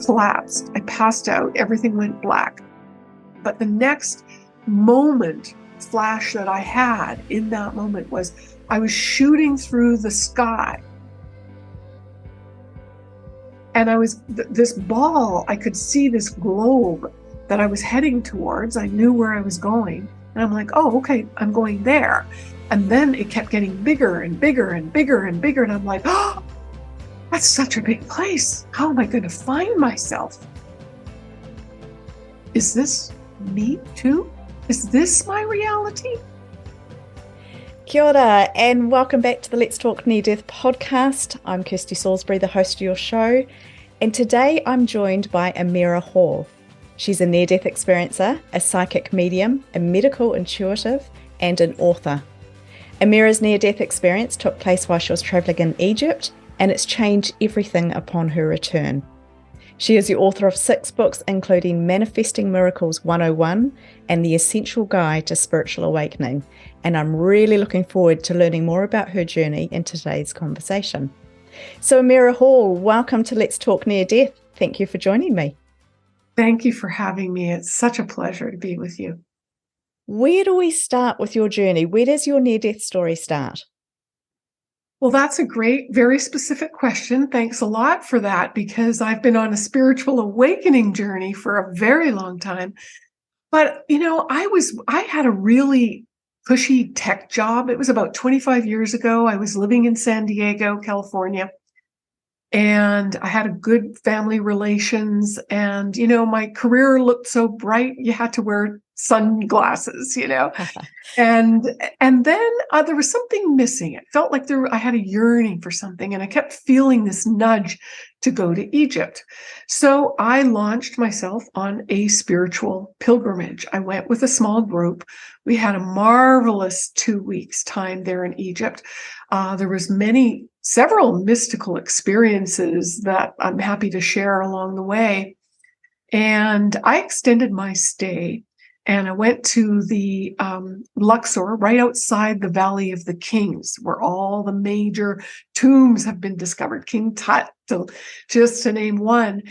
collapsed. I passed out. Everything went black. But the next flash that I had in that moment was I was shooting through the sky. And this ball, I could see this globe that I was heading towards. I knew where I was going. And I'm like, oh, okay, I'm going there. And then it kept getting bigger and bigger and bigger and bigger. And I'm like, oh, that's such a big place. How am I going to find myself? Is this me too? Is this my reality? Kia ora, and welcome back to the Let's Talk Near-Death podcast. I'm Kirsty Salisbury, the host of your show, and today I'm joined by Amirah Hall. She's a near-death experiencer, a psychic medium, a medical intuitive, and an author. Amirah's near-death experience took place while she was travelling in Egypt, and it's changed everything upon her return. She is the author of 6 books, including Manifesting Miracles 101 and The Essential Guide to Spiritual Awakening, and I'm really looking forward to learning more about her journey in today's conversation. So Amirah Hall, welcome to Let's Talk Near Death. Thank you for joining me. Thank you for having me. It's such a pleasure to be with you. Where do we start with your journey? Where does your near-death story start? Well, that's a great, very specific question. Thanks a lot for that, because I've been on a spiritual awakening journey for a very long time. But, I had a really cushy tech job. It was about 25 years ago. I was living in San Diego, California, and I had a good family relations. And, my career looked so bright. You had to wear sunglasses, and then there was something missing. It felt like I had a yearning for something, and I kept feeling this nudge to go to Egypt. So I launched myself on a spiritual pilgrimage. I went with a small group. We had a marvelous 2 weeks time there in Egypt. There was several mystical experiences that I'm happy to share along the way. And I extended my stay. And I went to the Luxor, right outside the Valley of the Kings, where all the major tombs have been discovered, King Tut, just to name one.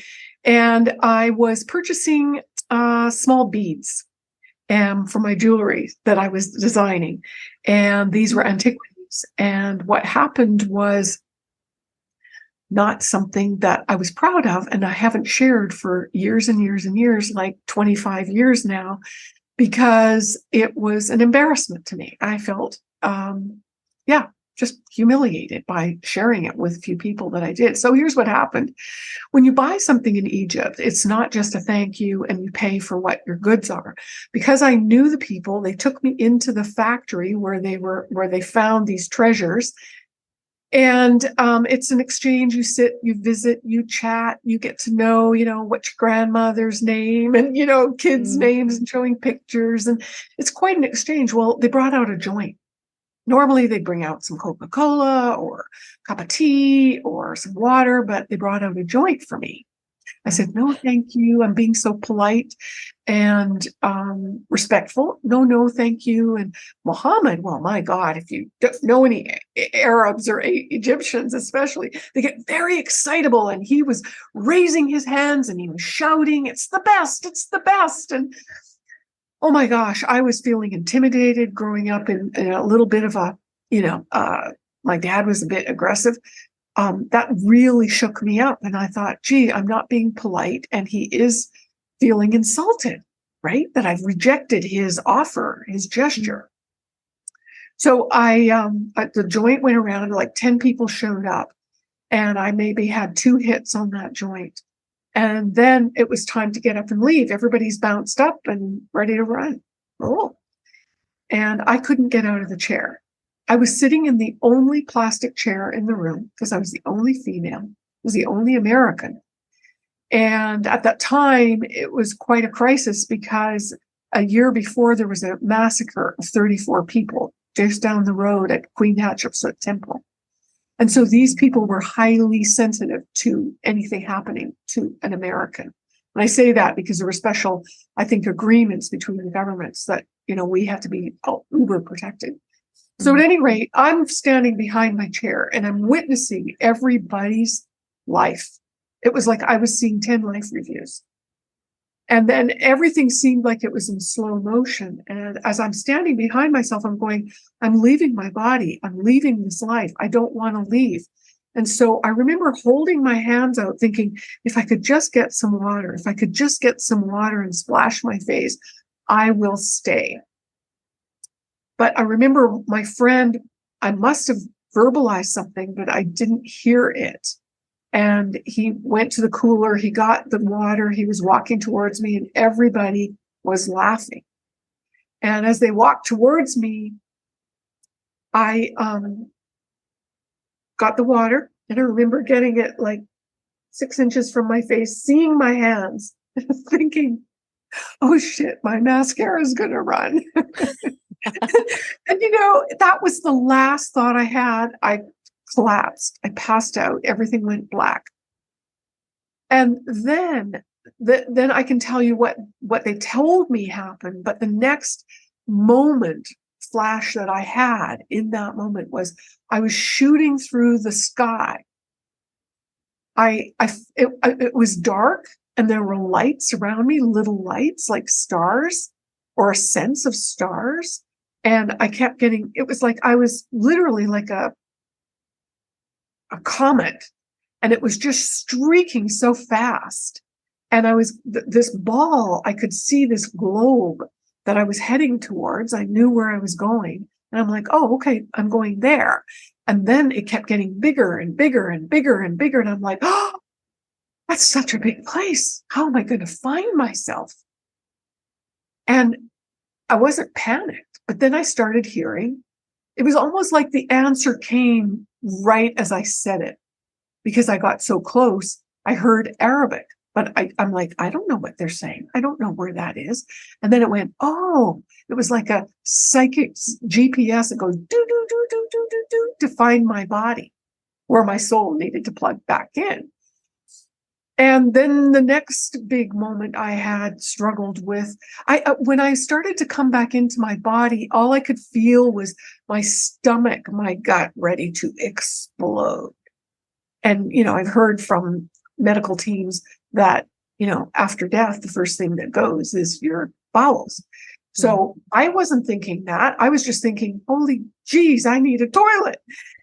And I was purchasing small beads for my jewelry that I was designing. And these were antiquities. And what happened was not something that I was proud of, and I haven't shared for years and years and years, like 25 years now, because it was an embarrassment to me. I felt, just humiliated by sharing it with a few people that I did. So here's what happened. When you buy something in Egypt, it's not just a thank you and you pay for what your goods are. Because I knew the people, they took me into the factory where they found these treasures. And it's an exchange. You sit, you visit, you chat, you get to know, what's your grandmother's name and, kids' names, and showing pictures. And it's quite an exchange. Well, they brought out a joint. Normally they bring out some Coca-Cola or a cup of tea or some water, but they brought out a joint for me. I said, no, thank you. I'm being so polite and respectful. No, thank you. And Muhammad, well, my God, if you don't know any Arabs or Egyptians especially, they get very excitable. And he was raising his hands and he was shouting, it's the best, it's the best. And oh my gosh, I was feeling intimidated growing up in a little bit of my dad was a bit aggressive. That really shook me up. And I thought, gee, I'm not being polite. And he is feeling insulted, right? That I've rejected his offer, his gesture. So the joint went around, like 10 people showed up, and I maybe had 2 hits on that joint. And then it was time to get up and leave. Everybody's bounced up and ready to run. Oh. And I couldn't get out of the chair. I was sitting in the only plastic chair in the room because I was the only female, I was the only American. And at that time, it was quite a crisis because a year before there was a massacre of 34 people just down the road at Queen Hatshepsut Temple. And so these people were highly sensitive to anything happening to an American. And I say that because there were special, I think, agreements between the governments that, we had to be uber protected. So at any rate, I'm standing behind my chair and I'm witnessing everybody's life It was like I was seeing 10 life reviews. And then everything seemed like it was in slow motion. And as I'm standing behind myself, I'm going, I'm leaving my body. I'm leaving this life. I don't want to leave. And so I remember holding my hands out thinking, if I could just get some water, if I could just get some water and splash my face, I will stay. But I remember my friend, I must have verbalized something, but I didn't hear it. And he went to the cooler, he got the water, he was walking towards me, and everybody was laughing. And as they walked towards me, I got the water, and I remember getting it like 6 inches from my face, seeing my hands, thinking, oh shit, my mascara is going to run. And that was the last thought I had. I collapsed. I passed out. Everything went black. And then I can tell you what they told me happened. But the next flash that I had in that moment was I was shooting through the sky. It was dark, and there were lights around me, little lights like stars or a sense of stars. And I kept getting, it was like I was literally like a comet, and it was just streaking so fast. And I was this ball, I could see this globe that I was heading towards. I knew where I was going. And I'm like, oh, okay, I'm going there. And then it kept getting bigger and bigger and bigger and bigger. And I'm like, oh, that's such a big place. How am I going to find myself? And I wasn't panicked, but then I started hearing. It was almost like the answer came right as I said it, because I got so close. I heard Arabic, but I'm like, I don't know what they're saying. I don't know where that is. And then it went, oh, it was like a psychic GPS. It goes do, do, do, do, do, do, do, to find my body where my soul needed to plug back in. And then the next big moment I had struggled with, when I started to come back into my body, all I could feel was my stomach, my gut ready to explode. And, I've heard from medical teams that, after death, the first thing that goes is your bowels. So I wasn't thinking that. I was just thinking, holy geez, I need a toilet.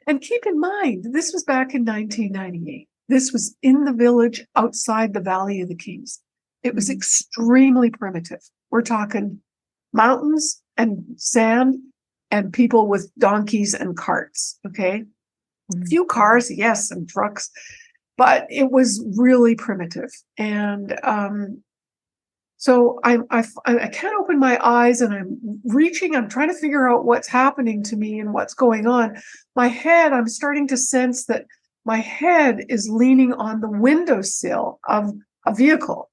And keep in mind, this was back in 1998. This was in the village outside the Valley of the Kings. It was extremely primitive. We're talking mountains and sand and people with donkeys and carts, okay? A few cars, yes, and trucks, but it was really primitive. And so I can't open my eyes, and I'm trying to figure out what's happening to me and what's going on. My head, I'm starting to sense that my head is leaning on the windowsill of a vehicle.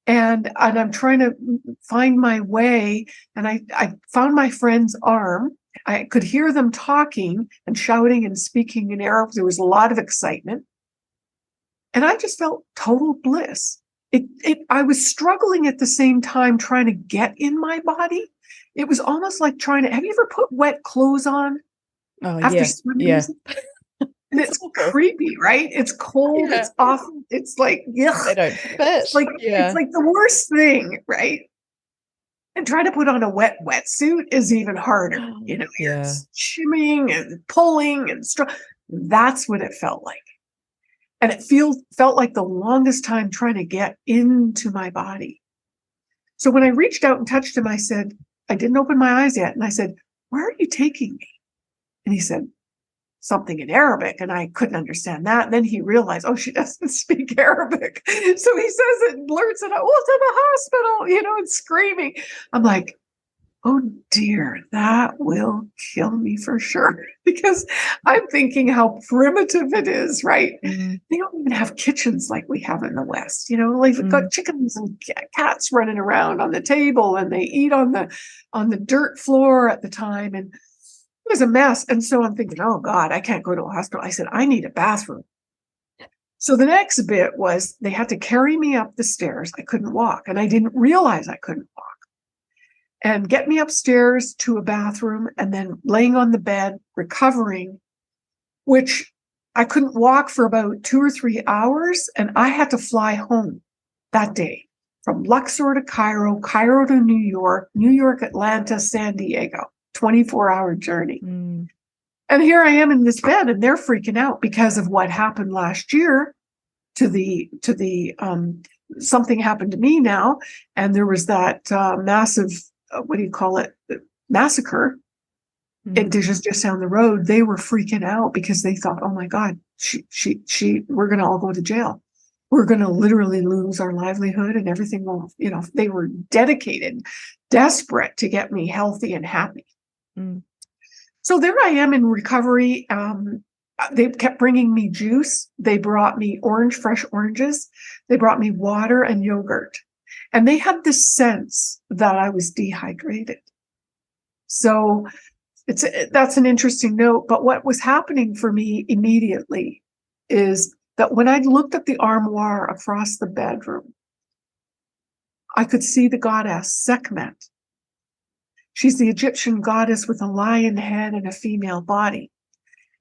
And I'm trying to find my way. And I found my friend's arm. I could hear them talking and shouting and speaking in Arabic. There was a lot of excitement. And I just felt total bliss. I was struggling at the same time trying to get in my body. It was almost like have you ever put wet clothes on? Oh, after swimming? Yeah. And it's creepy, right? It's cold. Yeah. It's awful. It's like, yuck. They don't fit. It's like the worst thing, right? And trying to put on a wet wetsuit is even harder. You're shimmying and pulling and that's what it felt like. And it felt like the longest time trying to get into my body. So when I reached out and touched him, I said, I didn't open my eyes yet. And I said, where are you taking me? And he said, something in Arabic, and I couldn't understand that. And then he realized, oh, she doesn't speak Arabic. So he says it, blurts it out, well, to the hospital, and screaming. I'm like, oh dear, that will kill me for sure. Because I'm thinking how primitive it is, right? Mm-hmm. They don't even have kitchens like we have in the West. Like we've got chickens and cats running around on the table, and they eat on the dirt floor at the time. And it was a mess. And so I'm thinking, oh God, I can't go to a hospital. I said, I need a bathroom. So the next bit was they had to carry me up the stairs. I couldn't walk, and I didn't realize I couldn't walk. And get me upstairs to a bathroom, and then laying on the bed, recovering, which I couldn't walk for about 2 or 3 hours, and I had to fly home that day from Luxor to Cairo, Cairo to New York, New York, Atlanta, San Diego, 24-hour journey. Mm. And here I am in this bed, and they're freaking out because of what happened last year to the something happened to me now, and there was that massive what do you call it, massacre. It just down the road. They were freaking out because they thought, oh my God, we're going to all go to jail. We're going to literally lose our livelihood and everything will, they were dedicated, desperate to get me healthy and happy. Mm. So there I am in recovery. They kept bringing me juice. They brought me fresh oranges. They brought me water and yogurt. And they had this sense that I was dehydrated. So that's an interesting note. But what was happening for me immediately is that when I looked at the armoire across the bedroom, I could see the goddess Sekhmet. She's the Egyptian goddess with a lion head and a female body.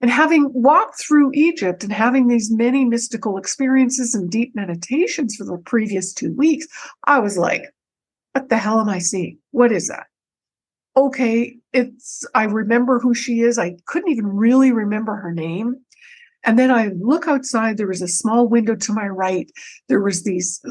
And having walked through Egypt and having these many mystical experiences and deep meditations for the previous 2 weeks, I was like, what the hell am I seeing? What is that? Okay, I remember who she is. I couldn't even really remember her name. And then I look outside, there was a small window to my right. There was these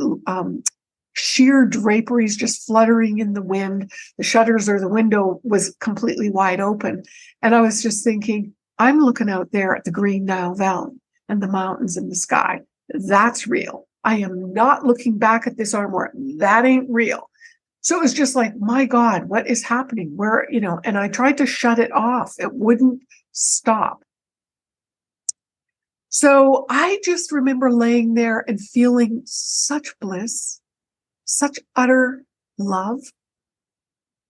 sheer draperies just fluttering in the wind. The shutters or the window was completely wide open. And I was just thinking, I'm looking out there at the Green Nile Valley and the mountains and the sky. That's real. I am not looking back at this armoire. That ain't real. So it was just like, my God, what is happening? And I tried to shut it off. It wouldn't stop. So I just remember laying there and feeling such bliss, such utter love.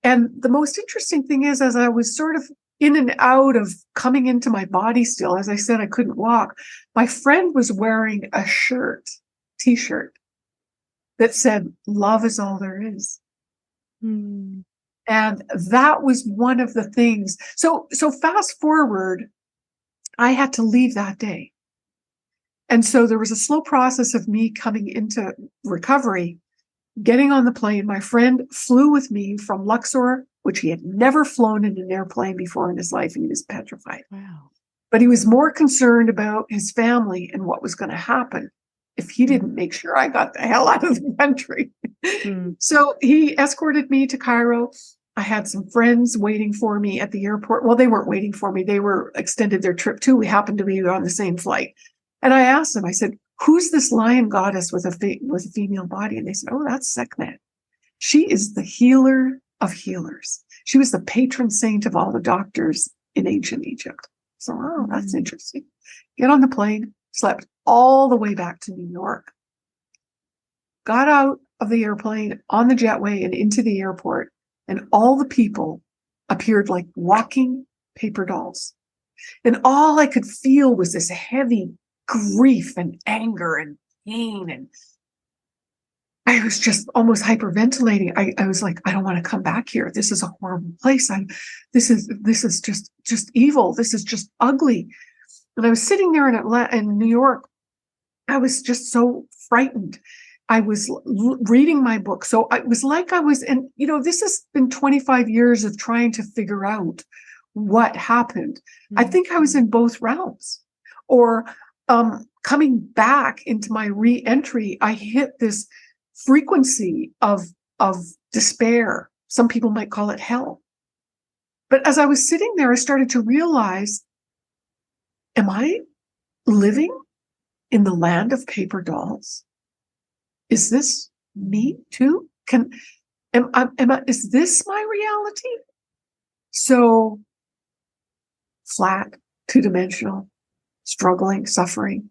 And the most interesting thing is, as I was sort of in and out of coming into my body still, as I said, I couldn't walk. My friend was wearing a t-shirt that said, love is all there is. Mm. And that was one of the things. So fast forward, I had to leave that day. And so there was a slow process of me coming into recovery, getting on the plane. My friend flew with me from Luxor, which he had never flown in an airplane before in his life, and he was petrified. Wow. But he was more concerned about his family and what was going to happen if he didn't make sure I got the hell out of the country. So he escorted me to Cairo. I had some friends waiting for me at the airport. Well, they weren't waiting for me. They were extended their trip too. We happened to be on the same flight. And I asked them, I said, who's this lion goddess with a female body? And they said, oh, that's Sekhmet. She is the healer of healers. She was the patron saint of all the doctors in ancient Egypt. So, oh, that's interesting. Get on the plane, slept all the way back to New York, got out of the airplane on the jetway and into the airport, and all the people appeared like walking paper dolls. And all I could feel was this heavy grief and anger and pain. And I was just almost hyperventilating. I was like, I don't want to come back here. This is a horrible place. This is just evil. This is just ugly. And I was sitting there in New York. I was just so frightened. I was reading my book. So it was like I was in, this has been 25 years of trying to figure out what happened. I think I was in both realms. Or coming back into my re-entry, I hit this frequency of despair. Some people might call it hell. But as I was sitting there, I started to realize, am I living in the land of paper dolls? Is this me too? Is this my reality? So flat, two-dimensional, struggling, suffering.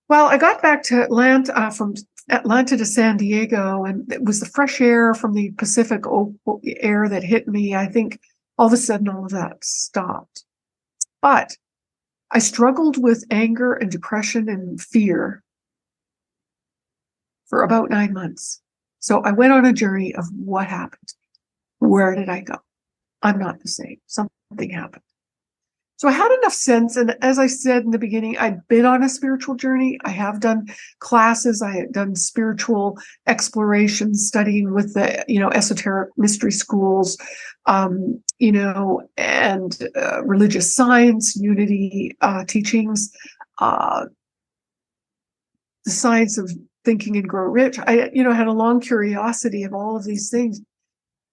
Well, I got back to Atlanta, from Atlanta to San Diego, and it was the fresh air from the Pacific air that hit me. I think all of a sudden all of that stopped. But I struggled with anger and depression and fear for about 9 months. So I went on a journey of what happened. Where did I go? I'm not the same. Something happened. So I had enough sense. And as I said in the beginning, I'd been on a spiritual journey. I have done classes. I had done spiritual exploration, studying with the, esoteric mystery schools, and religious science, unity teachings, the science of thinking and grow rich. I, had a long curiosity of all of these things.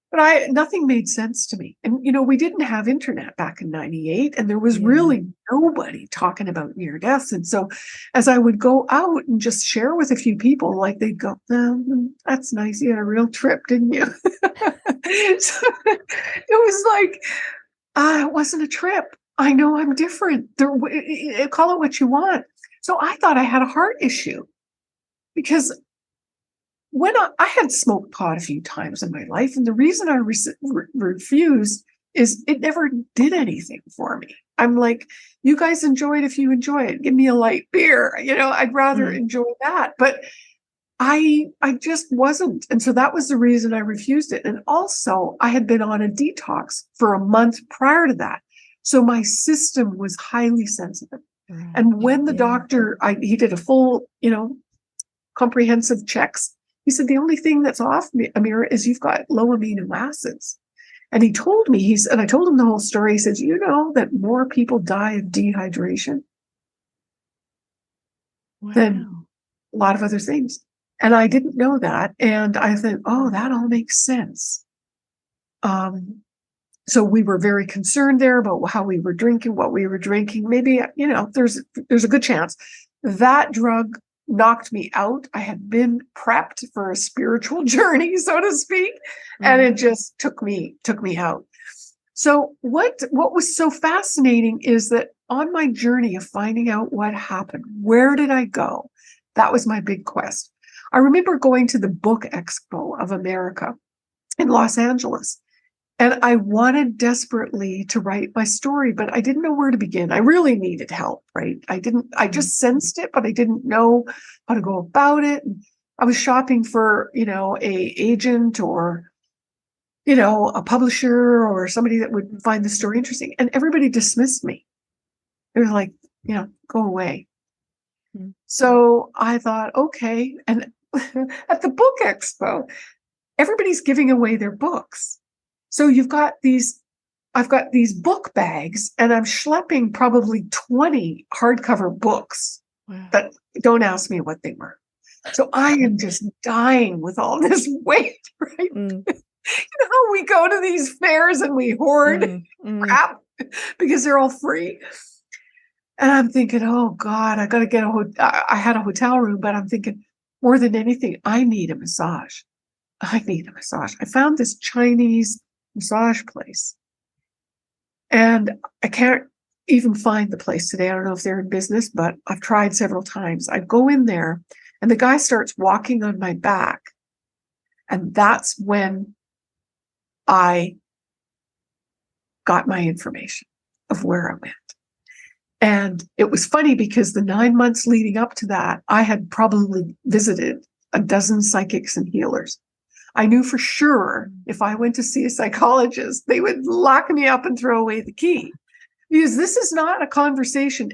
But nothing made sense to me. And, we didn't have internet back in 98, and there was really nobody talking about near deaths. And so as I would go out and just share with a few people, like they'd go, that's nice. You had a real trip, didn't you? So it was like, it wasn't a trip. I know I'm different. Call it what you want. So I thought I had a heart issue because when I had smoked pot a few times in my life, and the reason I refused is it never did anything for me. I'm like, you guys enjoy it if you enjoy it. Give me a light beer. I'd rather enjoy that. But I just wasn't. And so that was the reason I refused it. And also, I had been on a detox for a month prior to that. So my system was highly sensitive. Right. And when the doctor, he did a full, comprehensive checks. He said, the only thing that's off, Amirah, is you've got low amino acids. And he told me, and I told him the whole story. He says, you know that more people die of dehydration than a lot of other things. And I didn't know that. And I thought, oh, that all makes sense. So we were very concerned there about how we were drinking, what we were drinking. Maybe, there's a good chance that drug knocked me out. I had been prepped for a spiritual journey, so to speak, and it just took me out. So what was so fascinating is that on my journey of finding out what happened, where did I go? That was my big quest. I remember going to the Book Expo of America in Los Angeles. And I wanted desperately to write my story, but I didn't know where to begin. I really needed help, right? I just sensed it, but I didn't know how to go about it. And I was shopping for, a agent or, a publisher or somebody that would find the story interesting. And everybody dismissed me. They were like, go away. So I thought, okay. And at the Book Expo, everybody's giving away their books. So I've got these book bags, and I'm schlepping probably 20 hardcover books that don't ask me what they were. So I am just dying with all this weight, right? How we go to these fairs and we hoard crap because they're all free. And I'm thinking, oh God, I got to get I had a hotel room, but I'm thinking more than anything, I need a massage. I found this Chinese massage place, and I can't even find the place today. I don't know if they're in business, but I've tried several times. I go in there and the guy starts walking on my back, and that's when I got my information of where I went. And it was funny because the 9 months leading up to that, I had probably visited a dozen psychics and healers. I knew for sure if I went to see a psychologist, they would lock me up and throw away the key. Because this is not a conversation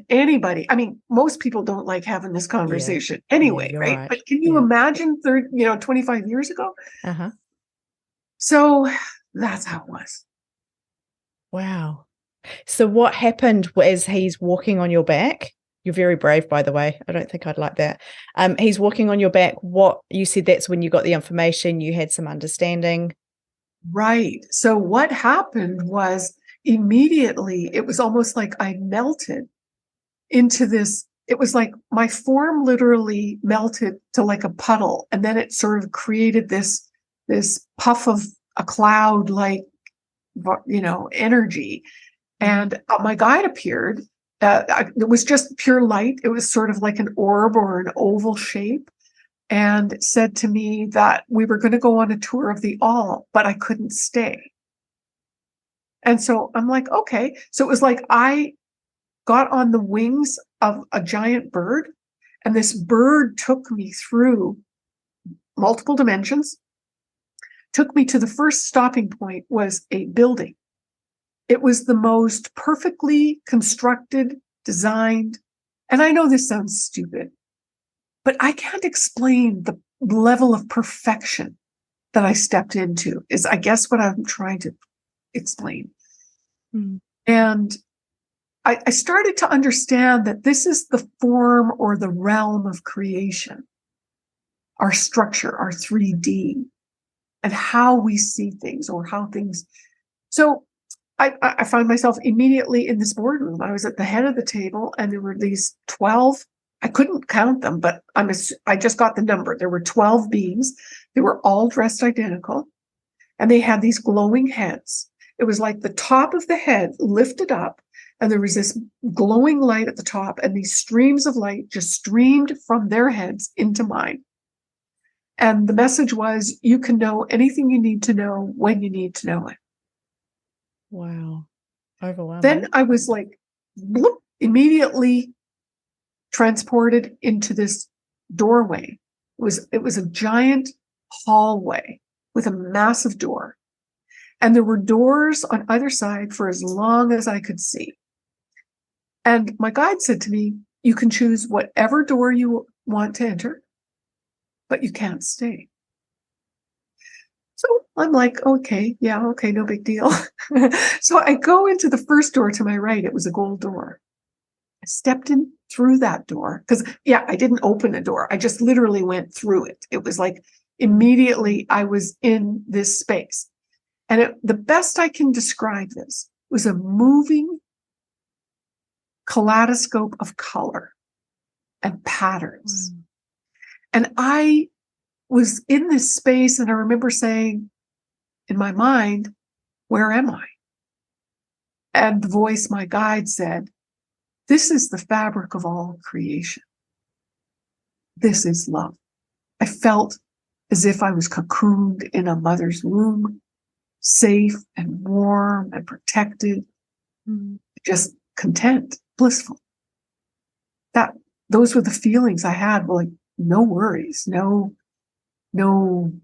most people don't like having this conversation anyway, right? But can you imagine 25 years ago? So that's how it was. Wow. So what happened as he's walking on your back? You're very brave, by the way. I don't think I'd like that. He's walking on your back. What you said, that's when you got the information, you had some understanding. Right. So what happened was immediately, it was almost like I melted into this. It was like my form literally melted to like a puddle. And then it sort of created this puff of a cloud, like, energy. And my guide appeared. It was just pure light. It was sort of like an orb or an oval shape, and said to me that we were going to go on a tour of the all, but I couldn't stay. And so I'm like, okay. So it was like I got on the wings of a giant bird, and this bird took me through multiple dimensions, took me to the first stopping point was a building. It was the most perfectly constructed, designed, and I know this sounds stupid, but I can't explain the level of perfection that I stepped into, is I guess what I'm trying to explain. Mm. And I started to understand that this is the form or the realm of creation, our structure, our 3D, and how we see things or how things. So I find myself immediately in this boardroom. I was at the head of the table, and there were these 12. I couldn't count them, but I just got the number. There were 12 beings. They were all dressed identical, and they had these glowing heads. It was like the top of the head lifted up, and there was this glowing light at the top, and these streams of light just streamed from their heads into mine. And the message was, you can know anything you need to know when you need to know it. Wow. Overwhelming. Then I was like, bloop, immediately transported into this doorway. It was a giant hallway with a massive door. And there were doors on either side for as long as I could see. And my guide said to me, you can choose whatever door you want to enter, but you can't stay. So I'm like, okay, yeah, okay, no big deal. So I go into the first door to my right. It was a gold door. I stepped in through that door because, yeah, I didn't open a door. I just literally went through it. It was like immediately I was in this space. And the best I can describe this was a moving kaleidoscope of color and patterns. Mm. And I was in this space, and I remember saying in my mind, where am I? And the voice, my guide, said, this is the fabric of all creation. This is love. I felt as if I was cocooned in a mother's womb, safe and warm and protected, just content, blissful. Those were the feelings I had, like no worries, no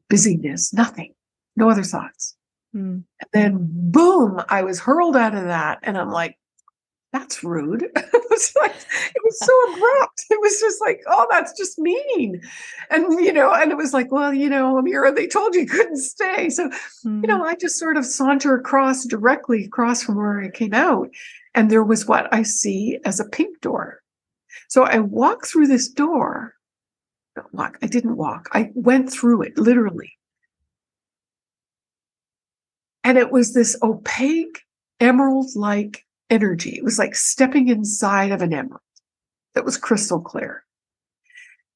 busyness, nothing, no other thoughts. And then boom, I was hurled out of that, and I'm like, that's rude. It was so abrupt. It was just like, oh, that's just mean. And, and it was like, well, Amirah, they told you couldn't stay. So, I just sort of saunter directly across from where I came out. And there was what I see as a pink door. So I walk through this door. I didn't walk. I went through it, literally. And it was this opaque, emerald-like energy. It was like stepping inside of an emerald that was crystal clear.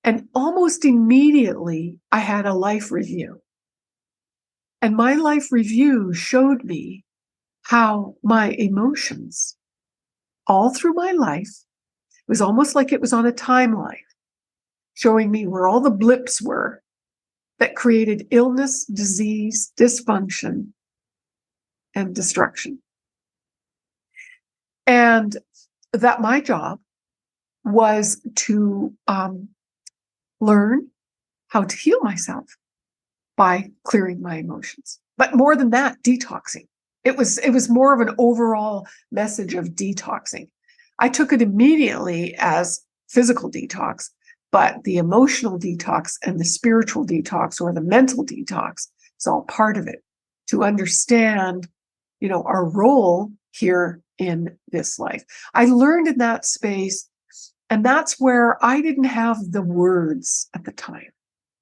And almost immediately, I had a life review. And my life review showed me how my emotions, all through my life, it was almost like it was on a timeline, showing me where all the blips were that created illness, disease, dysfunction, and destruction. And that my job was to learn how to heal myself by clearing my emotions. But more than that, detoxing. It was more of an overall message of detoxing. I took it immediately as physical detox, but the emotional detox and the spiritual detox or the mental detox is all part of it, to understand, our role here in this life. I learned in that space, and that's where I didn't have the words at the time.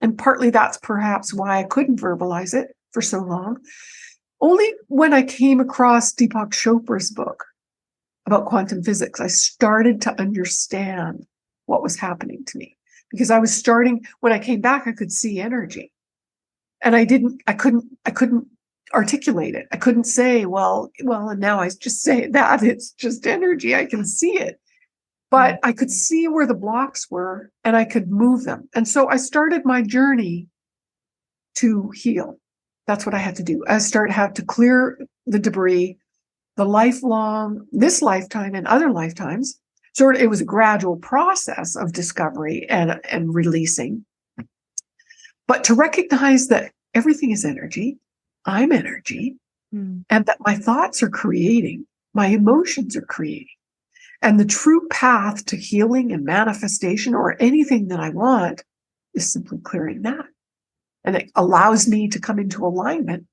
And partly that's perhaps why I couldn't verbalize it for so long. Only when I came across Deepak Chopra's book about quantum physics, I started to understand what was happening to me. Because I was starting, when I came back, I could see energy. And I couldn't articulate it. I couldn't say, well, and now I just say that it's just energy. I can see it. But I could see where the blocks were, and I could move them. And so I started my journey to heal. That's what I had to do. I had to clear the debris, this lifetime and other lifetimes. So it was a gradual process of discovery and releasing. But to recognize that everything is energy, I'm energy, Mm. and that my thoughts are creating, my emotions are creating. And the true path to healing and manifestation or anything that I want is simply clearing that. And it allows me to come into alignment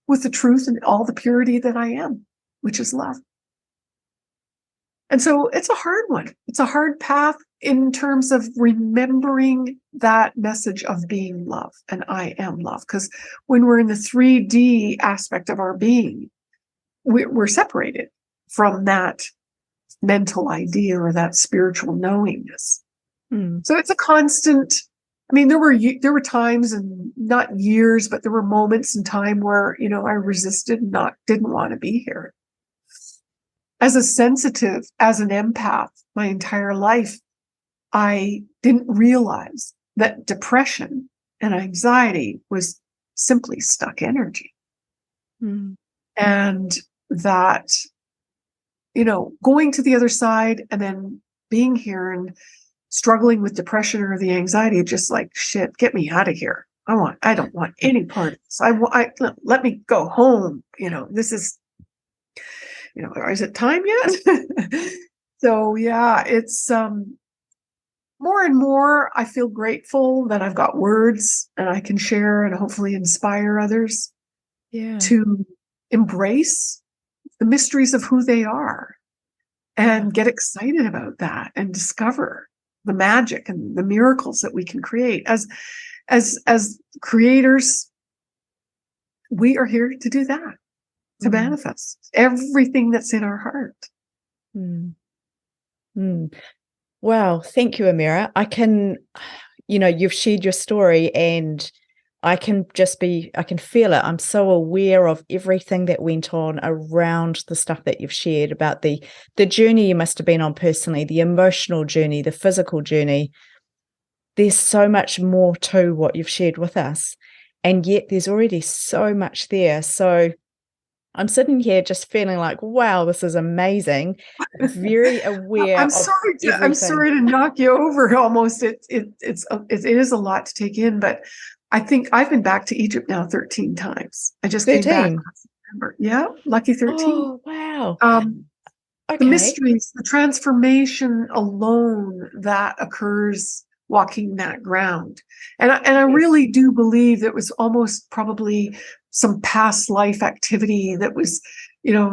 with the truth and all the purity that I am, which is love. And so it's a hard one. It's a hard path in terms of remembering that message of being love and I am love. Because when we're in the 3D aspect of our being, we're separated from that mental idea or that spiritual knowingness. Mm. So it's a constant. I mean, there were times and not years, but there were moments in time where, I resisted and didn't want to be here. As a sensitive, as an empath, my entire life, I didn't realize that depression and anxiety was simply stuck energy. Mm. And that, going to the other side and then being here and struggling with depression or the anxiety, just like, shit, get me out of here. I don't want any part of this. Let me go home. This is, is it time yet? So yeah, it's more and more I feel grateful that I've got words and I can share and hopefully inspire others to embrace the mysteries of who they are and get excited about that and discover the magic and the miracles that we can create. As creators, we are here to do that, to manifest everything that's in our heart. Mm. Mm. Wow. Thank you, Amirah. I can, you've shared your story and I can feel it. I'm so aware of everything that went on around the stuff that you've shared about the journey you must have been on personally, the emotional journey, the physical journey. There's so much more to what you've shared with us. And yet there's already so much there. So I'm sitting here just feeling like, wow, this is amazing. Very aware of everything. I'm sorry to knock you over almost. It is a lot to take in, but I think I've been back to Egypt now 13 times. I just 13. came back last September. Yeah, lucky 13. Oh, wow. The mysteries, the transformation alone that occurs walking that ground. And I really do believe that was almost probably some past life activity that was,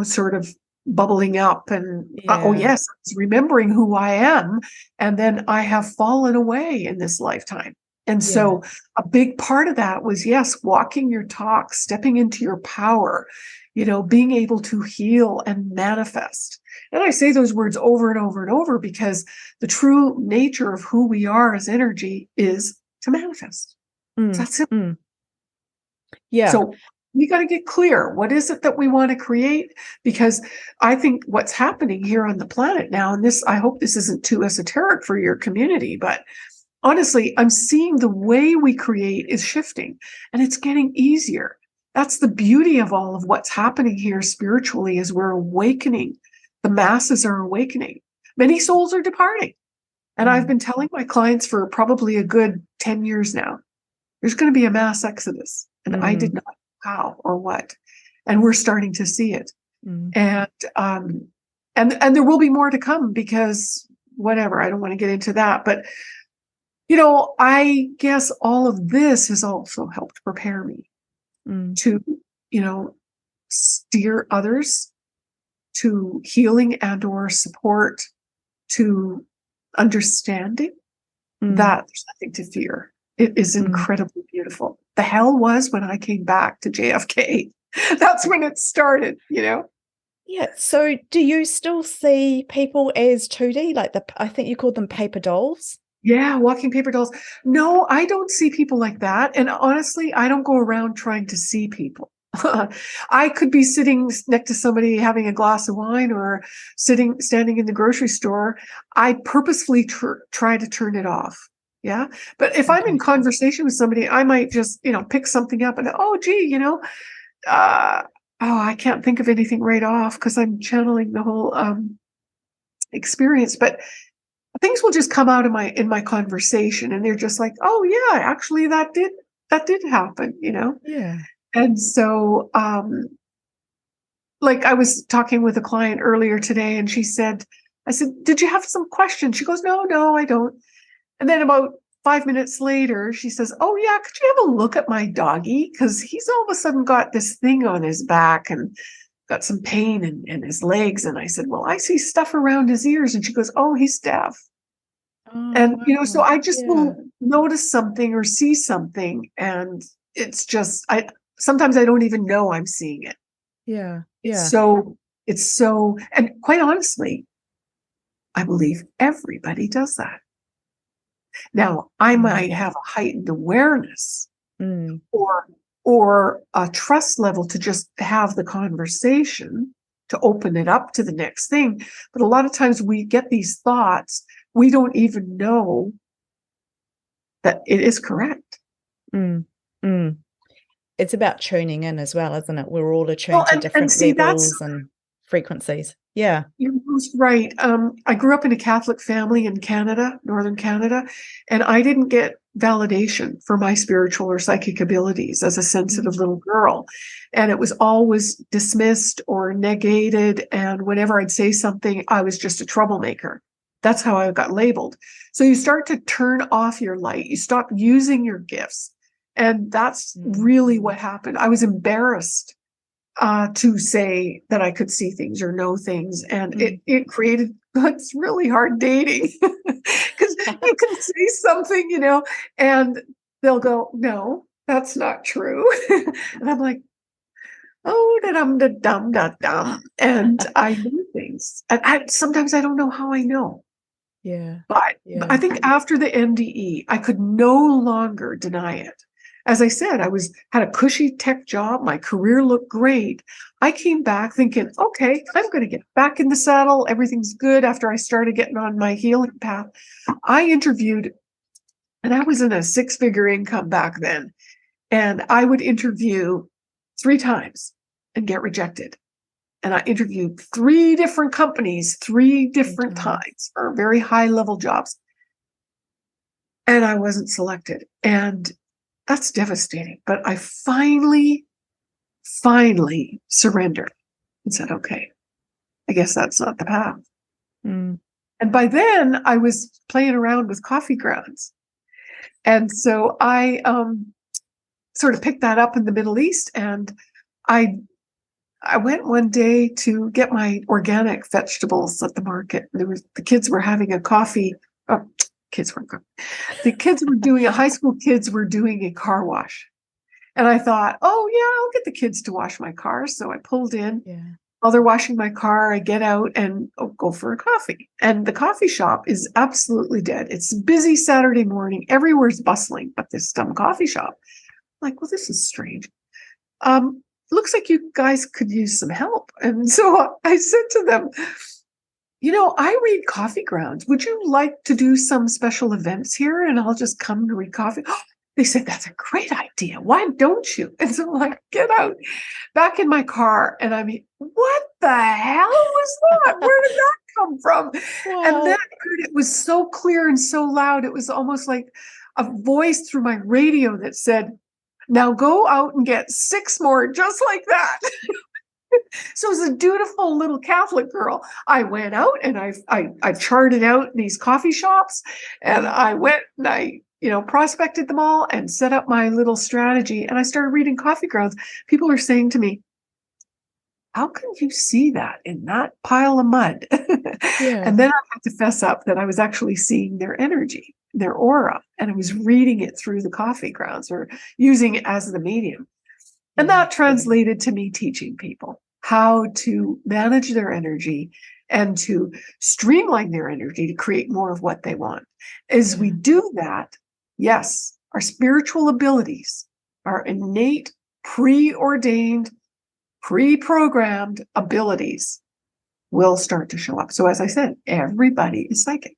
sort of bubbling up and, oh yes, I was remembering who I am. And then I have fallen away in this lifetime. And so a big part of that was, yes, walking your talk, stepping into your power, being able to heal and manifest. And I say those words over and over and over because the true nature of who we are as energy is to manifest. That's it. Yeah. So we got to get clear. What is it that we want to create? Because I think what's happening here on the planet now, and I hope this isn't too esoteric for your community, but honestly, I'm seeing the way we create is shifting and it's getting easier. That's the beauty of all of what's happening here spiritually is we're awakening. The masses are awakening. Many souls are departing. And I've been telling my clients for probably a good 10 years now, there's going to be a mass exodus. And I did not know how or what. And we're starting to see it. And there will be more to come because whatever, I don't want to get into that. But, I guess all of this has also helped prepare me to, steer others to healing and or support, to understanding that there's nothing to fear. It is incredibly beautiful. The hell was when I came back to JFK. That's when it started, Yeah. So do you still see people as 2D, like I think you called them paper dolls? Yeah, walking paper dolls. No, I don't see people like that. And honestly, I don't go around trying to see people. I could be sitting next to somebody having a glass of wine or standing in the grocery store. I purposefully try to turn it off. Yeah. But if I'm in conversation with somebody, I might just, pick something up and, oh, gee, I can't think of anything right off because I'm channeling the whole experience. But things will just come out in my conversation and they're just like, oh yeah, actually that did happen, Yeah. And so like I was talking with a client earlier today and I said, did you have some questions? She goes, no, I don't. And then about 5 minutes later, she says, oh yeah, could you have a look at my doggy? Because he's all of a sudden got this thing on his back and got some pain in his legs. And I said, well, I see stuff around his ears. And she goes, oh, he's deaf. Oh, And, so wow. I just Yeah. will notice something or see something. And sometimes I don't even know I'm seeing it. Yeah. It's Yeah. so, it's so, and quite honestly, I believe everybody does that. Now, I might have a heightened awareness Mm. or a trust level to just have the conversation, to open it up to the next thing. But a lot of times we get these thoughts, we don't even know that it is correct. Mm. Mm. It's about tuning in as well, isn't it? We're all Well, attuned to and different see, that's levels and frequencies. Yeah. you're most right. I grew up in a Catholic family in Canada, Northern Canada, and I didn't get validation for my spiritual or psychic abilities as a sensitive little girl. And it was always dismissed or negated. And whenever I'd say something, I was just a troublemaker. That's how I got labeled. So you start to turn off your light, you stop using your gifts. And that's really what happened. I was embarrassed to say that I could see things or know things. And it created, it's really hard dating because you can say something, and they'll go, no, that's not true. And I'm like, oh, da dum da dum da dum. And I know things. And sometimes I don't know how I know. Yeah. But Yeah. I think after the NDE, I could no longer deny it. As I said, had a cushy tech job. My career looked great. I came back thinking, okay, I'm going to get back in the saddle. Everything's good after I started getting on my healing path. I interviewed, and I was in a 6-figure income back then. And I would interview 3 times and get rejected. And I interviewed 3 different companies, 3 different times for very high level jobs. And I wasn't selected. And that's devastating. But I finally surrendered and said, okay, I guess that's not the path. Mm. And by then I was playing around with coffee grounds. And so I sort of picked that up in the Middle East. And I went one day to get my organic vegetables at the market. The kids were having a coffee. The kids were doing high school kids were doing a car wash. And I thought, oh yeah, I'll get the kids to wash my car. So I pulled in. Yeah. While they're washing my car, I get out and go for a coffee. And the coffee shop is absolutely dead. It's a busy Saturday morning. Everywhere's bustling, but this dumb coffee shop. I'm like, well, this is strange. Looks like you guys could use some help. And so I said to them, I read coffee grounds. Would you like to do some special events here? And I'll just come to read coffee. They said, that's a great idea. Why don't you? And so I'm like, get out back in my car. And I mean, what the hell was that? Where did that come from? Wow. And then I heard it was so clear and so loud. It was almost like a voice through my radio that said, now go out and get 6 more just like that. So as a dutiful little Catholic girl, I went out and I charted out these coffee shops, and I went and I prospected them all and set up my little strategy. And I started reading coffee grounds. People are saying to me, how can you see that in that pile of mud? Yeah. And then I had to fess up that I was actually seeing their energy, their aura, and I was reading it through the coffee grounds or using it as the medium. And that translated to me teaching people how to manage their energy and to streamline their energy to create more of what they want. As we do that, yes, our spiritual abilities, our innate, preordained, pre-programmed abilities will start to show up. So as I said, everybody is psychic.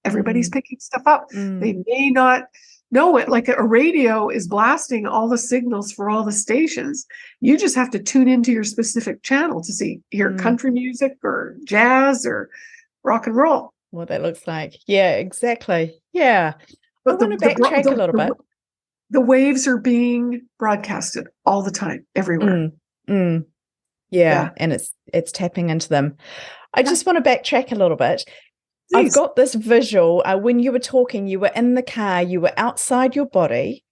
Everybody's picking stuff up. They may not know it. Like a radio is blasting all the signals for all the stations. You just have to tune into your specific channel to hear country music or jazz or rock and roll. What that looks like. Yeah, exactly. Yeah. But I want to backtrack a little bit. The waves are being broadcasted all the time, everywhere. Yeah, Yeah. and it's tapping into them. I just want to backtrack a little bit. I've Please. got this visual. When you were talking, you were in the car, you were outside your body,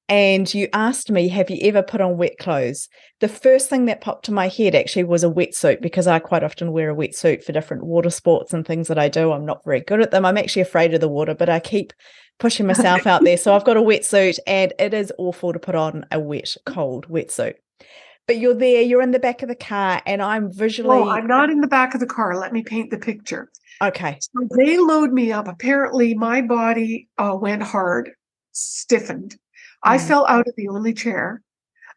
and you asked me, have you ever put on wet clothes? The first thing that popped to my head actually was a wetsuit, because I quite often wear a wetsuit for different water sports and things that I do. I'm not very good at them. I'm actually afraid of the water, but I keep pushing myself out there. So I've got a wetsuit, and it is awful to put on a cold wetsuit. But you're there, you're in the back of the car, and I'm Oh, visually I'm not in the back of the car. Let me paint the picture. okay. So they load me up. Apparently, my body went hard, stiffened. I Mm, fell out of the only chair.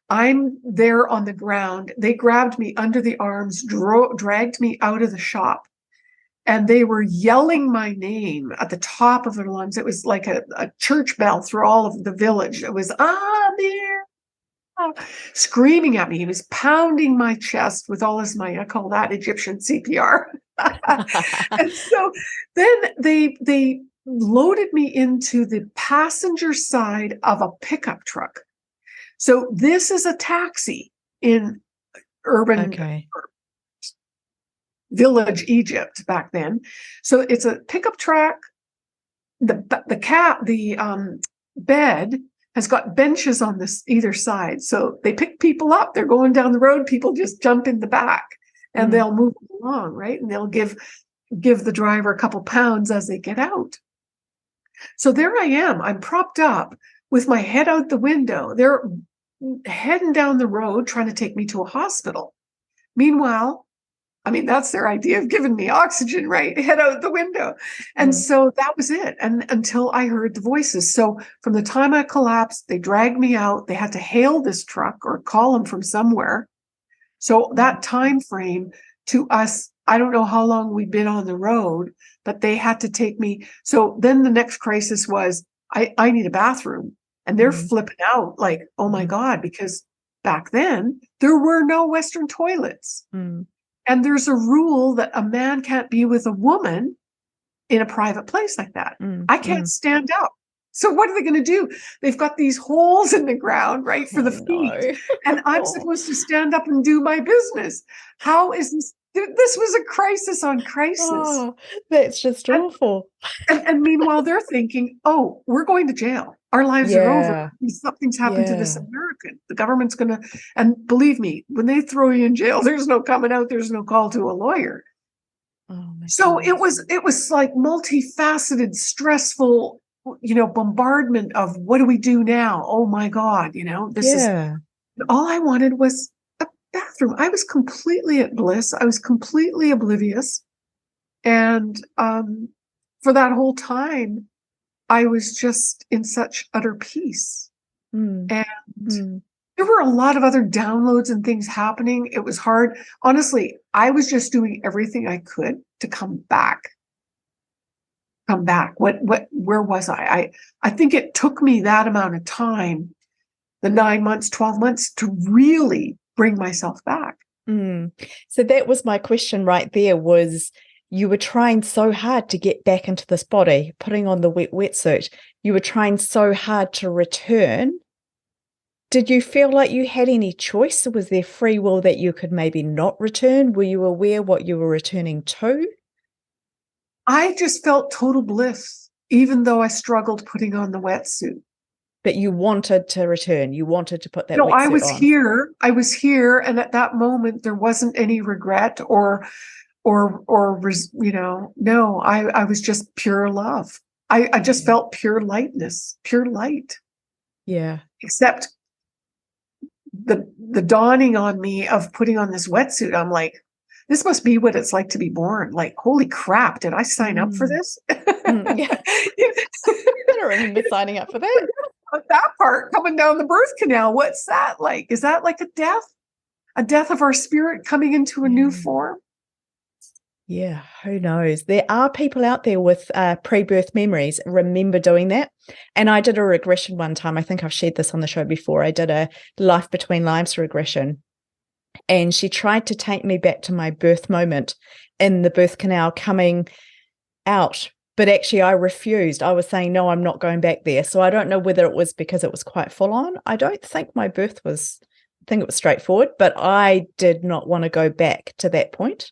I'm there on the ground. They grabbed me under the arms, dragged me out of the shop, and they were yelling my name at the top of their lungs. It was like a church bell through all of the village. It was Amir, screaming at me. He was pounding my chest with all his might. I call that Egyptian CPR. And so then they loaded me into the passenger side of a pickup truck. So this is a taxi in urban okay. village Egypt back then. So it's a pickup truck. The bed has got benches on this either side. So they pick people up. They're going down the road. People just jump in the back and they'll move along, right? And they'll give the driver a couple pounds as they get out. So there I am. I'm propped up with my head out the window. They're heading down the road trying to take me to a hospital. Meanwhile, I mean, that's their idea of giving me oxygen, right? Head out the window. And so that was it. And until I heard the voices. So from the time I collapsed, they dragged me out. They had to hail this truck or call them from somewhere. So that time frame to us, I don't know how long we'd been on the road, but they had to take me. So then the next crisis was, I need a bathroom. And they're flipping out like, oh my God, because back then there were no Western toilets. And there's a rule that a man can't be with a woman in a private place like that. I can't stand up. So what are they going to do? They've got these holes in the ground, right, for the feet. And I'm supposed to stand up and do my business. How is this? This was a crisis on crisis. Oh, that's just awful. And meanwhile, they're thinking, oh, we're going to jail. Our lives are over. Something's happened to this American. The government's going to, and believe me, when they throw you in jail, there's no coming out. There's no call to a lawyer. Oh, so it was like multifaceted, stressful, bombardment of what do we do now? Oh my God, this is all I wanted was a bathroom. I was completely at bliss. I was completely oblivious. And for that whole time, I was just in such utter peace. And there were a lot of other downloads and things happening. It was hard. Honestly, I was just doing everything I could to come back. Where was I? I think it took me that amount of time, the 9 months, 12 months, to really bring myself back. So that was my question right there, was you were trying so hard to get back into this body, putting on the wetsuit. You were trying so hard to return. Did you feel like you had any choice? Was there free will that you could maybe not return? Were you aware what you were returning to? I just felt total bliss, even though I struggled putting on the wetsuit. But you wanted to return. You wanted to put that wetsuit on. I was here. I was here. And at that moment, there wasn't any regret or no, I was just pure love. I just felt pure lightness, pure light. Yeah. Except the dawning on me of putting on this wetsuit, I'm like, this must be what it's like to be born. Like, holy crap, did I sign up for this? Yeah. I don't remember signing up for that. That part coming down the birth canal, what's that like? Is that like a death? A death of our spirit coming into a new form? Yeah, who knows? There are people out there with pre-birth memories. Remember doing that? And I did a regression one time. I think I've shared this on the show before. I did a life between lives regression. And she tried to take me back to my birth moment in the birth canal coming out. But actually, I refused. I was saying, no, I'm not going back there. So I don't know whether it was because it was quite full on. I don't think my birth was think it was straightforward, but I did not want to go back to that point,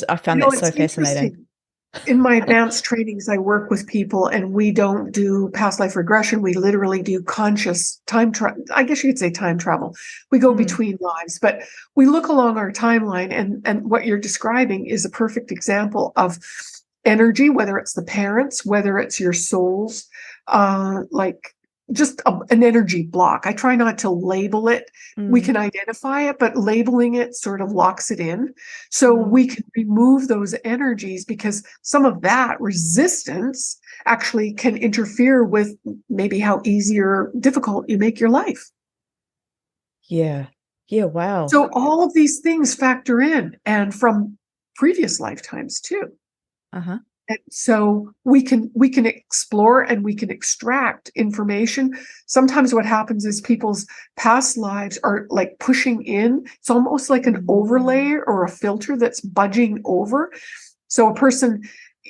I found that so It's fascinating. interesting. In my advanced trainings, I work with people and we don't do past life regression. We literally do conscious time travel. I guess you could say time travel. We go between lives, but we look along our timeline, and what you're describing is a perfect example of energy, whether it's the parents, whether it's your souls, like just an energy block. I try not to label it. We can identify it, but labeling it sort of locks it in. So we can remove those energies, because some of that resistance actually can interfere with maybe how easy or difficult you make your life. Yeah. Yeah. Wow. So all of these things factor in, and from previous lifetimes too. Uh-huh. And so we can explore and we can extract information. Sometimes what happens is people's past lives are like pushing in. It's almost like an overlay or a filter that's budging over. So a person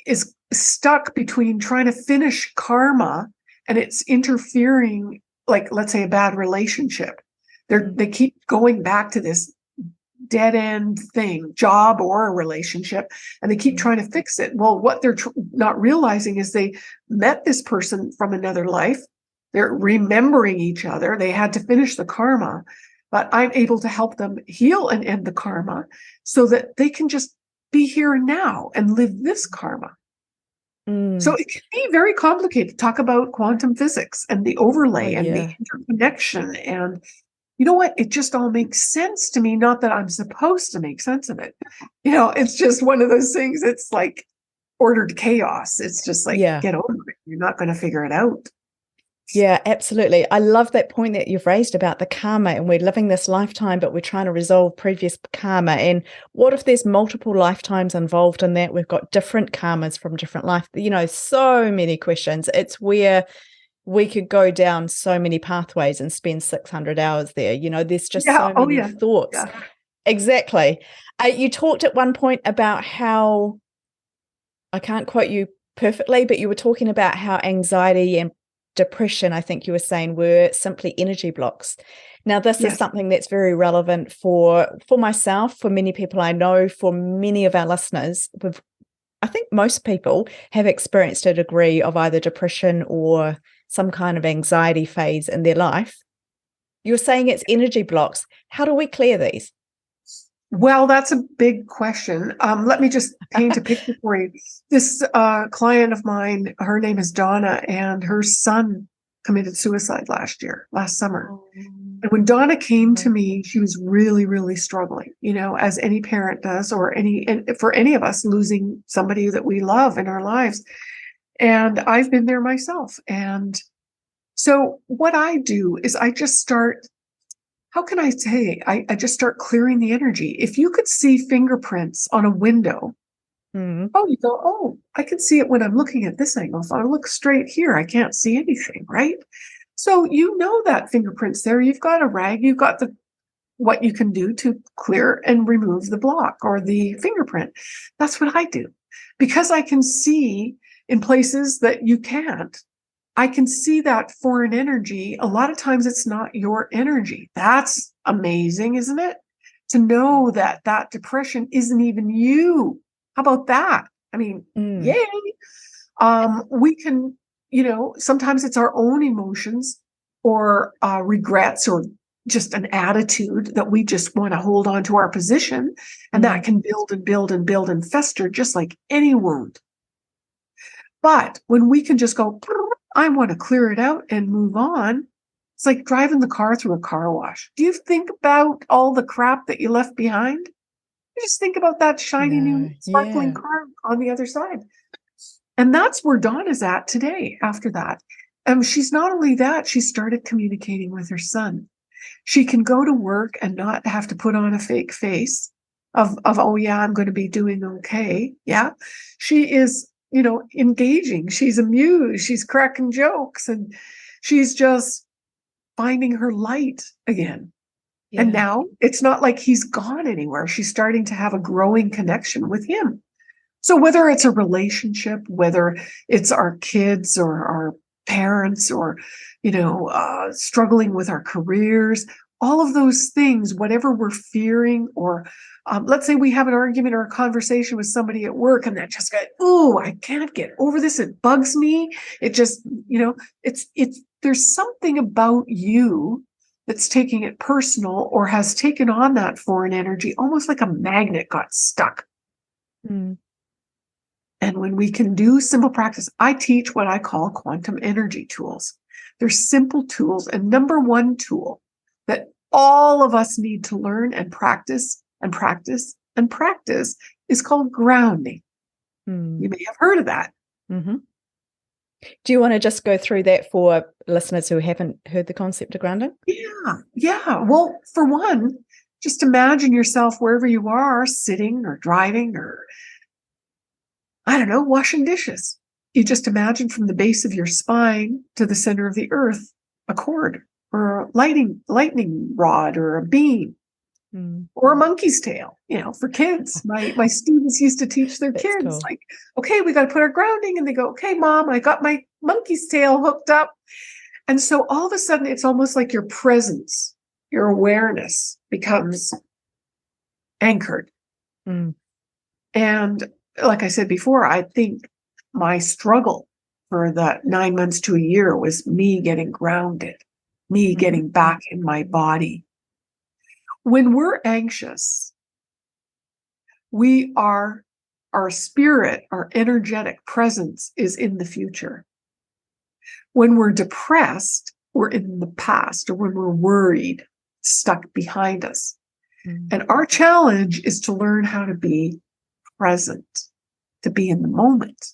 is stuck between trying to finish karma, and it's interfering, like let's say a bad relationship. They keep going back to this dead end thing, job or a relationship, and they keep trying to fix it. Well, what they're not realizing is they met this person from another life. They're remembering each other. They had to finish the karma, but I'm able to help them heal and end the karma so that they can just be here and now and live this karma. So it can be very complicated. Talk about quantum physics and the overlay and the interconnection, and you know what? It just all makes sense to me. Not that I'm supposed to make sense of it. It's just one of those things. It's like ordered chaos. It's just like, get over it. You're not going to figure it out. Yeah, absolutely. I love that point that you've raised about the karma, and we're living this lifetime, but we're trying to resolve previous karma. And what if there's multiple lifetimes involved in that? We've got different karmas from different life, so many questions. It's where we could go down so many pathways and spend 600 hours there. There's just so many thoughts. Yeah. Exactly. You talked at one point about how, I can't quote you perfectly, but you were talking about how anxiety and depression, I think you were saying, were simply energy blocks. Now, this is something that's very relevant for myself, for many people I know, for many of our listeners. I think most people have experienced a degree of either depression or some kind of anxiety phase in their life. You're saying it's energy blocks. How do we clear these? Well, that's a big question. Let me just paint a picture for you. This client of mine, her name is Donna, and her son committed suicide last summer. And when Donna came to me, she was really, really struggling, as any parent does, and for any of us losing somebody that we love in our lives. And I've been there myself. And so what I do is I just start, how can I say, I just start clearing the energy. If you could see fingerprints on a window, you go, oh, I can see it when I'm looking at this angle. If I look straight here, I can't see anything, right? So that fingerprints there. You've got a rag, you've got what you can do to clear and remove the block or the fingerprint. That's what I do. Because I can see in places that you can't. I can see that foreign energy. A lot of times it's not your energy. That's amazing, isn't it? To know that depression isn't even you. How about that? I mean, yay. We can, sometimes it's our own emotions or regrets or just an attitude that we just want to hold on to our position. And that can build and build and build and fester just like any wound. But when we can just go, I want to clear it out and move on, it's like driving the car through a car wash. Do you think about all the crap that you left behind? You just think about that shiny new sparkling car on the other side. And that's where Dawn is at today after that. She's not only that, she started communicating with her son. She can go to work and not have to put on a fake face of oh yeah, I'm going to be doing okay. Yeah. She is engaging. She's amused. She's cracking jokes, and she's just finding her light again. Yeah. And now it's not like he's gone anywhere. She's starting to have a growing connection with him. So whether it's a relationship, whether it's our kids or our parents or, struggling with our careers, all of those things, whatever we're fearing, or let's say we have an argument or a conversation with somebody at work and that just got, oh, I can't get over this. It bugs me. It just, there's something about you that's taking it personal or has taken on that foreign energy, almost like a magnet got stuck. Mm. And when we can do simple practice, I teach what I call quantum energy tools. They're simple tools. And number one tool that all of us need to learn and practice and practice and practice is called grounding. Mm. You may have heard of that. Mm-hmm. Do you want to just go through that for listeners who haven't heard the concept of grounding? Yeah. Well, for one, just imagine yourself wherever you are, sitting or driving or, I don't know, washing dishes. You just imagine from the base of your spine to the center of the earth, a cord or a lightning rod or a beam or a monkey's tail, for kids. My students used to teach their kids, cool. like, okay, we got to put our grounding. And they go, okay, Mom, I got my monkey's tail hooked up. And so all of a sudden, it's almost like your presence, your awareness becomes anchored. And like I said before, I think my struggle for the 9 months to a year was me getting grounded, me getting back in my body. When we're anxious, our spirit, our energetic presence is in the future. When we're depressed, we're in the past, or when we're worried, stuck behind us. And our challenge is to learn how to be present, to be in the moment.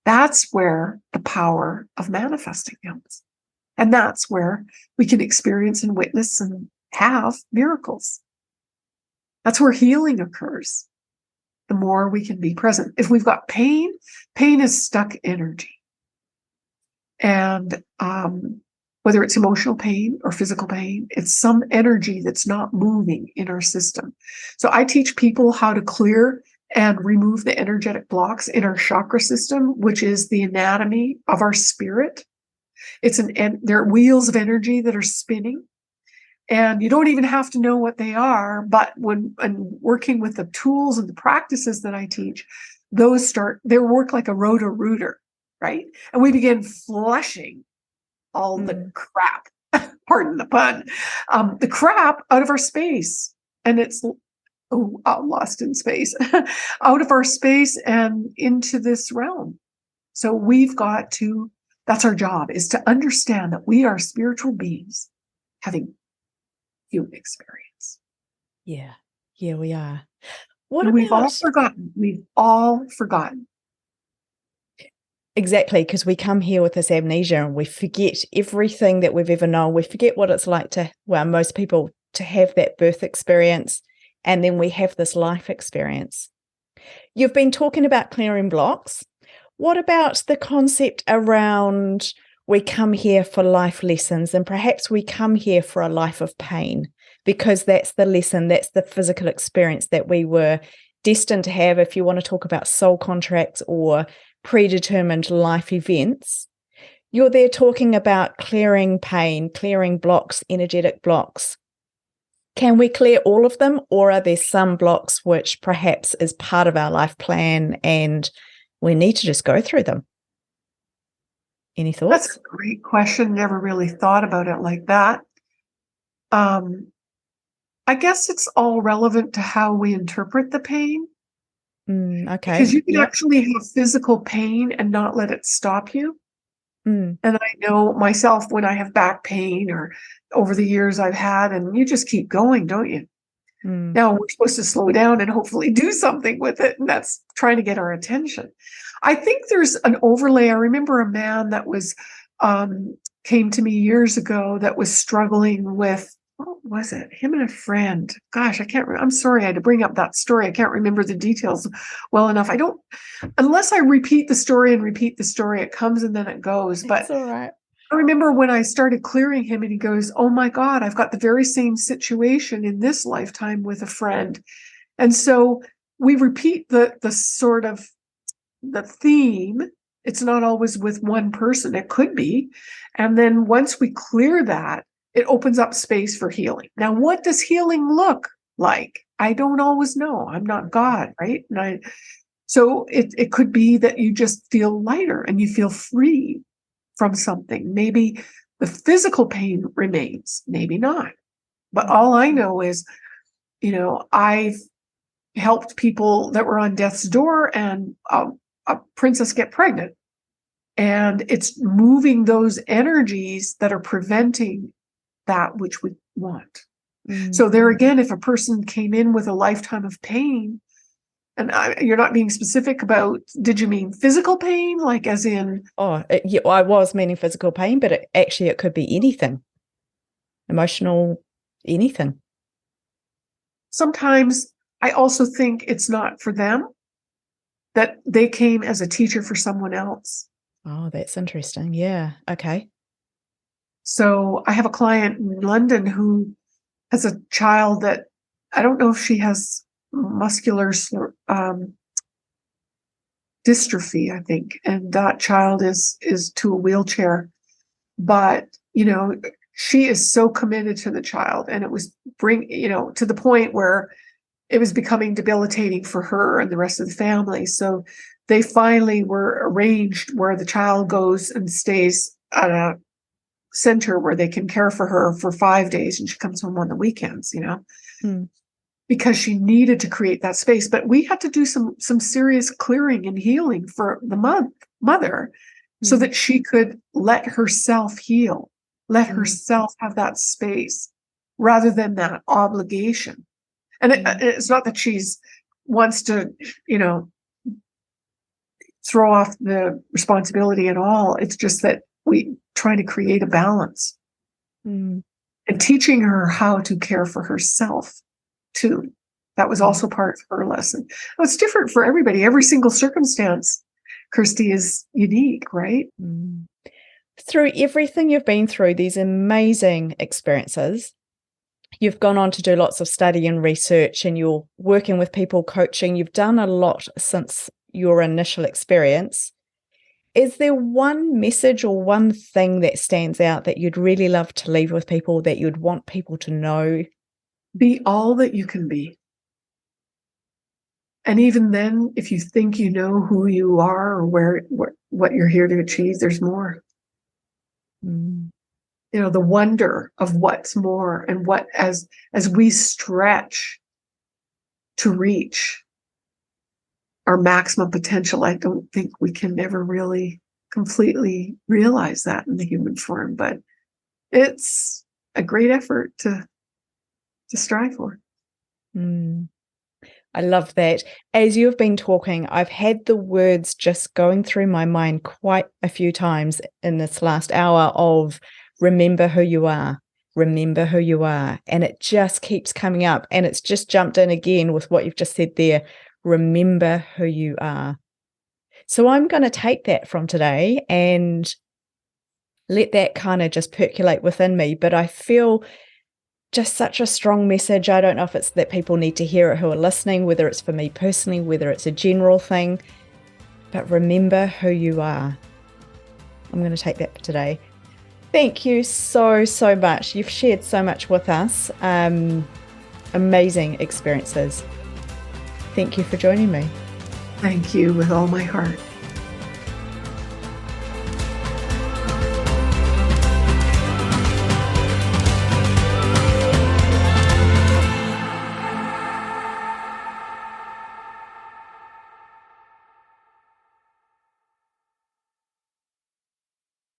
That's where the power of manifesting comes. And that's where we can experience and witness and have miracles. That's where healing occurs. The more we can be present. If we've got pain is stuck energy. And whether it's emotional pain or physical pain, it's some energy that's not moving in our system. So I teach people how to clear and remove the energetic blocks in our chakra system, which is the anatomy of our spirit. There are wheels of energy that are spinning. And you don't even have to know what they are, but when working with the tools and the practices that I teach, they work like a rotor-rooter, right? And we begin flushing all the crap, pardon the pun, the crap out of our space. And it's lost in space, out of our space and into this realm. So that's our job, is to understand that we are spiritual beings having human experience. Yeah, we are. We've all forgotten. Exactly, because we come here with this amnesia and we forget everything that we've ever known. We forget what it's like most people to have that birth experience, and then we have this life experience. You've been talking about clearing blocks. What about the concept around we come here for life lessons, and perhaps we come here for a life of pain because that's the lesson, that's the physical experience that we were destined to have, if you want to talk about soul contracts or predetermined life events. You're there talking about clearing pain, clearing blocks, energetic blocks. Can we clear all of them, or are there some blocks which perhaps is part of our life plan and we need to just go through them? Any thoughts? That's a great question. Never really thought about it like that. I guess it's all relevant to how we interpret the pain. Okay. Because you can actually have physical pain and not let it stop you. And I know myself, when I have back pain or over the years I've had, and you just keep going, don't you? Now we're supposed to slow down and hopefully do something with it. And that's trying to get our attention. I think there's an overlay. I remember a man that came to me years ago that was struggling with, what was it? Him and a friend. Gosh, I can't remember. I'm sorry I had to bring up that story. I can't remember the details well enough. Unless I repeat the story, it comes and then it goes. But it's all right. I remember when I started clearing him and he goes, oh my God, I've got the very same situation in this lifetime with a friend. And so we repeat the sort of the theme It's not always with one person. It could be. And then once we clear that, it opens up space for healing. Now, what does healing look like? I don't always know. I'm not God, right? So it could be that you just feel lighter and you feel free from something. Maybe the physical pain remains, maybe not. But all I know is, I've helped people that were on death's door and a princess get pregnant. And it's moving those energies that are preventing that which we want. So there again, if a person came in with a lifetime of pain, and you're not being specific about, did you mean physical pain? Like as in? Yeah, I was meaning physical pain, but it could be anything. Emotional, anything. Sometimes I also think it's not for them, that they came as a teacher for someone else. Oh, that's interesting. Yeah. Okay. So I have a client in London who has a child that, I don't know if she has muscular dystrophy, I think, and that child is to a wheelchair. But she is so committed to the child, and it was to the point where it was becoming debilitating for her and the rest of the family. So they finally were arranged where the child goes and stays at a center where they can care for her for 5 days, and she comes home on the weekends, because she needed to create that space. But we had to do some serious clearing and healing for the mother so that she could let herself heal, let herself have that space rather than that obligation. And it's not that she's wants to, throw off the responsibility at all. It's just that we try to create a balance and teaching her how to care for herself too. That was also part of her lesson. Well, it's different for everybody. Every single circumstance, Kirsty, is unique, right? Through everything you've been through, these amazing experiences, you've gone on to do lots of study and research, and you're working with people, coaching. You've done a lot since your initial experience. Is there one message or one thing that stands out that you'd really love to leave with people, that you'd want people to know? Be all that you can be. And even then, if you think you know who you are or what you're here to achieve, there's more. The wonder of what's more, and what as we stretch to reach our maximum potential, I don't think we can ever really completely realize that in the human form, but it's a great effort to strive for. I love that. As you've been talking, I've had the words just going through my mind quite a few times in this last hour of remember who you are, remember who you are. And it just keeps coming up, and it's just jumped in again with what you've just said there. Remember who you are. So I'm going to take that from today and let that kind of just percolate within me. But I feel just such a strong message. I don't know if it's that people need to hear it who are listening, whether it's for me personally, whether it's a general thing, but remember who you are. I'm going to take that for today. Thank you so, so much. You've shared so much with us. Amazing experiences. Thank you for joining me. Thank you with all my heart.